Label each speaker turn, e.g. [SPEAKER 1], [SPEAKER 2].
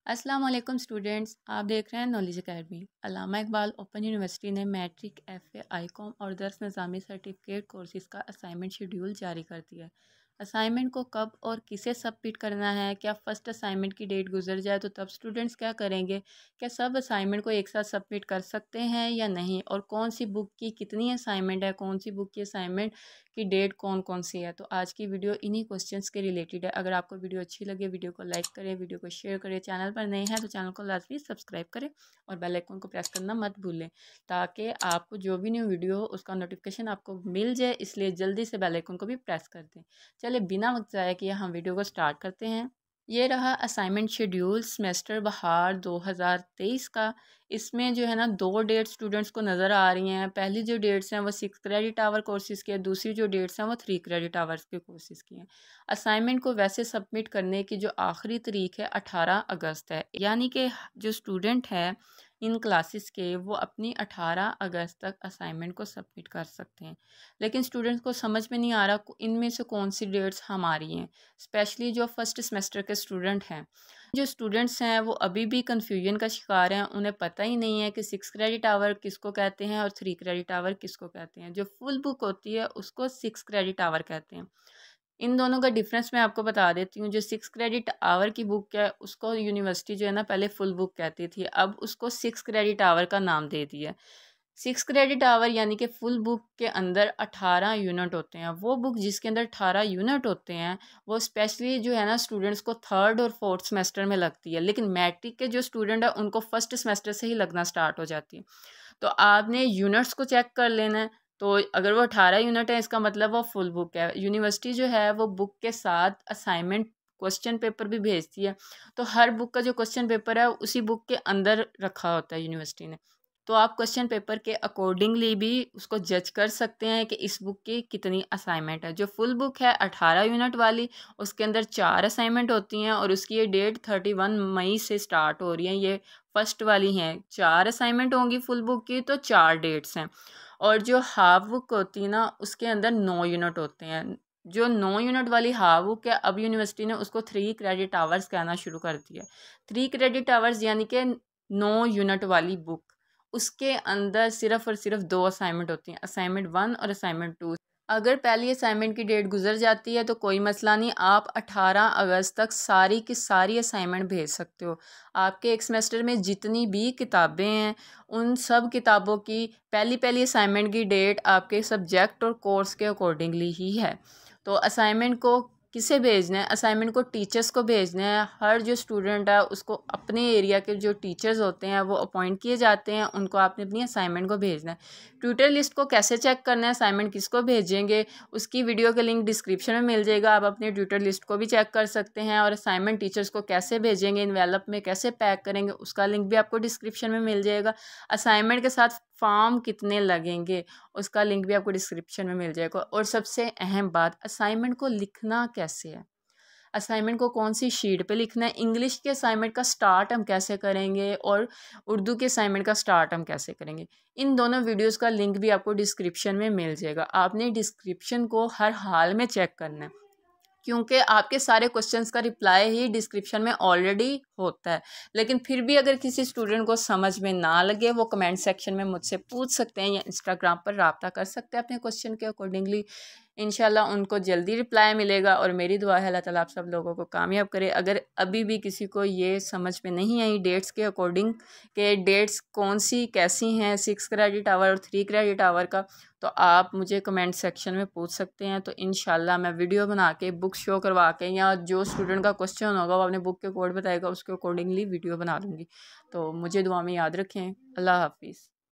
[SPEAKER 1] अस्सलाम वालेकुम स्टूडेंट्स, आप देख रहे हैं नॉलेज अकेडमी। अल्लामा इकबाल ओपन यूनिवर्सिटी ने मैट्रिक, एफए, आईकॉम और दर्स निज़ामी सर्टिफिकेट कोर्सेज़ का असाइनमेंट शेड्यूल जारी कर दिया है। असाइनमेंट को कब और किसे सबमिट करना है, क्या फ़र्स्ट असाइनमेंट की डेट गुजर जाए तो तब स्टूडेंट्स क्या करेंगे, क्या सब असाइनमेंट को एक साथ सबमिट कर सकते हैं या नहीं, और कौन सी बुक की कितनी असाइनमेंट है, कौन सी बुक की असाइनमेंट की डेट कौन कौन सी है। तो आज की वीडियो इन्हीं क्वेश्चंस के रिलेटेड है। अगर आपको वीडियो अच्छी लगे वीडियो को लाइक करें, वीडियो को शेयर करें, चैनल पर नए हैं तो चैनल को लाजमी सब्सक्राइब करें और बेल आइकन को प्रेस करना मत भूलें, ताकि आपको जो भी न्यू वीडियो हो उसका नोटिफिकेशन आपको मिल जाए। इसलिए जल्दी से बेल आइकन को भी प्रेस कर दें। चलिए बिना वक्त ज़ाया किए हम वीडियो को स्टार्ट करते हैं। ये रहा असाइनमेंट शेड्यूल सेमेस्टर बहार 2023 का। इसमें जो है ना, दो डेट स्टूडेंट्स को नज़र आ रही हैं। पहली जो डेट्स हैं वो 6 क्रेडिट आवर कोर्सेज़ की है, दूसरी जो डेट्स हैं वो 3 क्रेडिट आवर्स के कोर्सेज़ की हैं। असाइनमेंट को वैसे सबमिट करने की जो आखिरी तारीख है 18 अगस्त है, यानी कि जो स्टूडेंट है इन क्लासेस के वो अपनी 18 अगस्त तक असाइनमेंट को सबमिट कर सकते हैं। लेकिन स्टूडेंट्स को समझ में नहीं आ रहा इनमें से कौन सी डेट्स हमारी हैं, स्पेशली जो फर्स्ट सेमेस्टर के स्टूडेंट हैं। जो स्टूडेंट्स हैं वो अभी भी कन्फ्यूजन का शिकार हैं, उन्हें पता ही नहीं है कि 6 क्रेडिट आवर किसको कहते हैं और 3 क्रेडिट आवर किसको कहते हैं। जो फुल बुक होती है उसको 6 क्रेडिट आवर कहते हैं। इन दोनों का डिफरेंस मैं आपको बता देती हूँ। जो 6 क्रेडिट आवर की बुक है उसको यूनिवर्सिटी जो है ना पहले फुल बुक कहती थी, अब उसको 6 क्रेडिट आवर का नाम दे दिया। 6 क्रेडिट आवर यानी कि फुल बुक के अंदर 18 यूनिट होते हैं। वो बुक जिसके अंदर 18 यूनिट होते हैं वो स्पेशली जो है ना स्टूडेंट्स को थर्ड और फोर्थ सेमेस्टर में लगती है, लेकिन मैट्रिक के जो स्टूडेंट है उनको फर्स्ट सेमेस्टर से ही लगना स्टार्ट हो जाती है। तो आपने यूनिट्स को चेक कर लेना है। तो अगर वो 18 यूनिट है इसका मतलब वो फुल बुक है। यूनिवर्सिटी जो है वो बुक के साथ असाइनमेंट क्वेश्चन पेपर भी भेजती है। तो हर बुक का जो क्वेश्चन पेपर है उसी बुक के अंदर रखा होता है यूनिवर्सिटी ने। तो आप क्वेश्चन पेपर के अकॉर्डिंगली भी उसको जज कर सकते हैं कि इस बुक की कितनी असाइनमेंट है। जो फुल बुक है 18 यूनिट वाली, उसके अंदर 4 असाइनमेंट होती हैं और उसकी ये डेट 31 मई से स्टार्ट हो रही है। ये फर्स्ट वाली हैं, 4 असाइनमेंट होंगी फुल बुक की तो 4 डेट्स हैं। और जो हाफ बुक होती है ना उसके अंदर 9 यूनिट होते हैं। जो 9 यूनिट वाली हाफ बुक है अब यूनिवर्सिटी ने उसको 3 क्रेडिट आवर्स कहना शुरू कर दिया। 3 क्रेडिट आवर्स यानी कि 9 यूनिट वाली बुक, उसके अंदर सिर्फ और सिर्फ 2 असाइनमेंट होती हैं, असाइनमेंट 1 और असाइनमेंट 2। अगर पहली असाइनमेंट की डेट गुजर जाती है तो कोई मसला नहीं, आप 18 अगस्त तक सारी की सारी असाइनमेंट भेज सकते हो। आपके एक सेमेस्टर में जितनी भी किताबें हैं उन सब किताबों की पहली पहली असाइनमेंट की डेट आपके सब्जेक्ट और कोर्स के अकॉर्डिंगली ही है। तो असाइनमेंट को किसे भेजना है? असाइनमेंट को टीचर्स को भेजना है। हर जो स्टूडेंट है उसको अपने एरिया के जो टीचर्स होते हैं वो अपॉइंट किए जाते हैं, उनको आपने अपनी असाइनमेंट को भेजना है। ट्यूटर लिस्ट को कैसे चेक करना है, असाइनमेंट किसको भेजेंगे, उसकी वीडियो का लिंक डिस्क्रिप्शन में मिल जाएगा। आप अपने ट्यूटर लिस्ट को भी चेक कर सकते हैं। और असाइनमेंट टीचर्स को कैसे भेजेंगे, इन्वेलप में कैसे पैक करेंगे, उसका लिंक भी आपको डिस्क्रिप्शन में मिल जाएगा। असाइनमेंट के साथ फॉर्म कितने लगेंगे उसका लिंक भी आपको डिस्क्रिप्शन में मिल जाएगा। और सबसे अहम बात, असाइनमेंट को लिखना कैसे है, असाइनमेंट को कौन सी शीट पे लिखना है, इंग्लिश के असाइनमेंट का स्टार्ट हम कैसे करेंगे और उर्दू के असाइनमेंट का स्टार्ट हम कैसे करेंगे, इन दोनों वीडियोस का लिंक भी आपको डिस्क्रिप्शन में मिल जाएगा। आपने डिस्क्रिप्शन को हर हाल में चेक करना है, क्योंकि आपके सारे क्वेश्चंस का रिप्लाई ही डिस्क्रिप्शन में ऑलरेडी होता है। लेकिन फिर भी अगर किसी स्टूडेंट को समझ में ना लगे वो कमेंट सेक्शन में मुझसे पूछ सकते हैं या इंस्टाग्राम पर रब्ता कर सकते हैं अपने क्वेश्चन के अकॉर्डिंगली। इंशाल्लाह उनको जल्दी रिप्लाई मिलेगा और मेरी दुआ है अल्लाह ताला आप सब लोगों को कामयाब करे। अगर अभी भी किसी को ये समझ में नहीं आई डेट्स के अकॉर्डिंग के डेट्स कौन सी कैसी हैं 6 क्रेडिट आवर और 3 क्रेडिट आवर का, तो आप मुझे कमेंट सेक्शन में पूछ सकते हैं। तो इंशाल्लाह मैं वीडियो बना के बुक शो करवा के, या जो स्टूडेंट का क्वेश्चन होगा वो अपने बुक के कोड बताएगा उसके अकॉर्डिंगली वीडियो बना दूँगी। तो मुझे दुआ में याद रखें। अल्लाह हाफिज़।